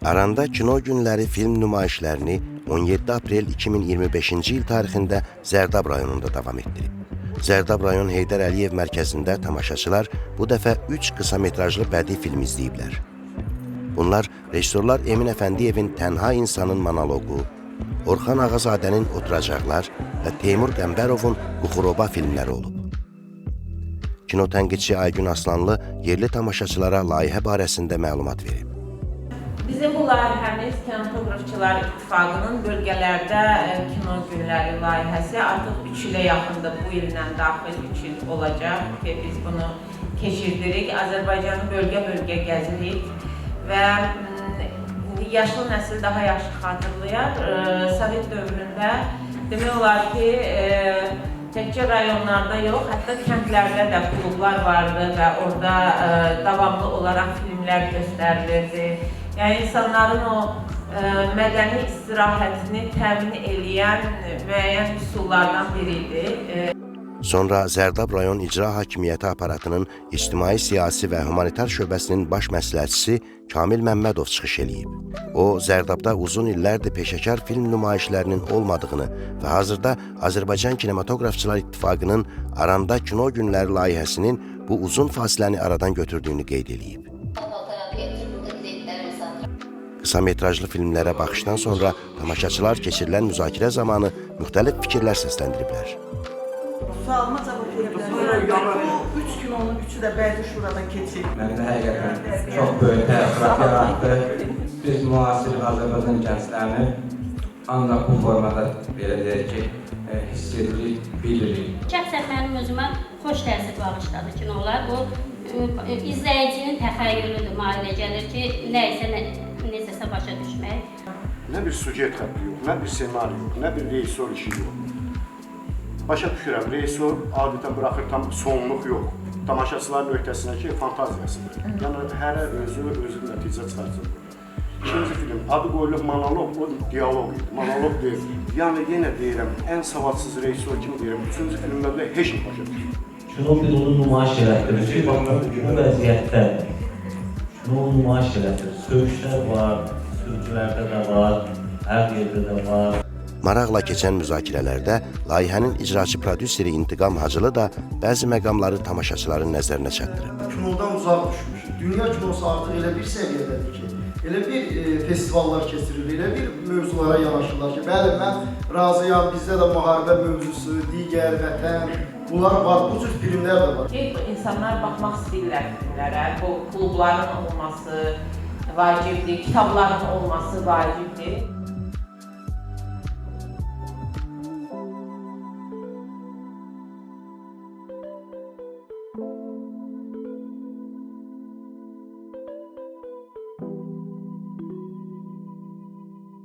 Aranda Kino Günləri film nümayişlərini 17 aprel 2025-ci il tarixində Zərdab rayonunda davam etdirib. Zərdab rayon Heydər Əliyev mərkəzində tamaşaçılar bu dəfə 3 qısa metrajlı bədii film izləyiblər. Bunlar rejissorlar Emin Əfəndiyevin Tənha İnsanın monoloqu, Orxan Ağazadənin Oturacaqlar və Teymur Qəmbərovun Quxuroba filmləri olub. Kino tənqidçi Aygün Aslanlı yerli tamaşaçılara layihə barəsində məlumat verib. Bizim bu layihəmiz Kinematografçılar İttifaqının bölgələrdə kino günləri layihəsi artıq 3 ilə yaxındır, bu illə daxil 3 il olacaq ki, biz bunu keçirdirik. Azərbaycanı bölgə-bölgə gəzirik və yaşlı nəsil daha yaxşı xatırlayar. Sovet dövründə demək olar ki, təkcə rayonlarda yox, hətta kəndlərdə də klublar vardı və orada davamlı olaraq filmlər göstərilirdi. Yəni insanların o mədəni istirahətini təmin eləyən müəyyən üsullardan biridir. Sonra Zərdab rayon İcra Hakimiyyəti aparatının ictimai, siyasi və humanitar şöbəsinin baş məsləhətçisi Kamil Məmmədov çıxış eləyib. O, Zərdabda uzun illərdir peşəkar film nümayişlərinin olmadığını və hazırda Azərbaycan Kinematografçılar İttifaqının Aranda Kino Günləri layihəsinin bu uzun fasiləni aradan götürdüyünü qeyd eləyib. Qısa metrajlı filmlərə baxışdan sonra tamaşaçılar keçirilən müzakirə zamanı müxtəlif fikirlər səsləndiriblər. Sualıma cavab verebilirim. Bu 3 kinonun 3'ü de Bəyli Şurada keçib. Məndə həqiqətən çox böyük təəssürat yaratdı. Biz müasir Azərbaycan gənclərini ancaq bu formada belə deyək ki, hiss edirik, bilirik. Şəxsən mənim özümə xoş təsir bağışladı kinolar. Bu izləyicinin təxəyyülüdür, mahilə gəlir ki, necəsə başa düşmək. Nə bir sujet xətti yox, nə bir senari yox, nə bir rejissor işi yox. Başa düşürəm, rejissor adətən buraxır tam sonluq yox. Tamaşaçıların öhdəsinə ki, fantaziyasıdır. Yəni, hərə özü nəticə çıxarcır. İkinci film, adı qoyulub monoloq, o diyaloq idi, monoloq deyil. Yəni, yenə deyirəm, ən savadsız rejissor kimi deyirəm, üçüncü filmdə də heç nə başa düşür. Kino bir onu nümayiş elətdirir ki, bu vəziyyətdə kino nümayiş elətdirir. Söyüşlər var, sürücülərdə də var, hər yerdə də var. Maraqla keçən müzakirələrdə layihənin icraçı prodüseri İntiqam Hacılı da bəzi məqamları tamaşaçıların nəzərinə çatdırıb. Kinodan uzaq düşmüş. Dünya kinosu artıq elə bir səviyyədədir ki, elə bir festivallar keçirilir, elə bir mövzulara yanaşırlar ki, bəli, mən razıyam, bizdə də müharibə mövzusu, digər vətən, bunlar var, bu cür filmlər də var. İnsanlar baxmaq istəyirlər filmlərə, bu klubların olması vacibdir, kitabların olması vacibdir.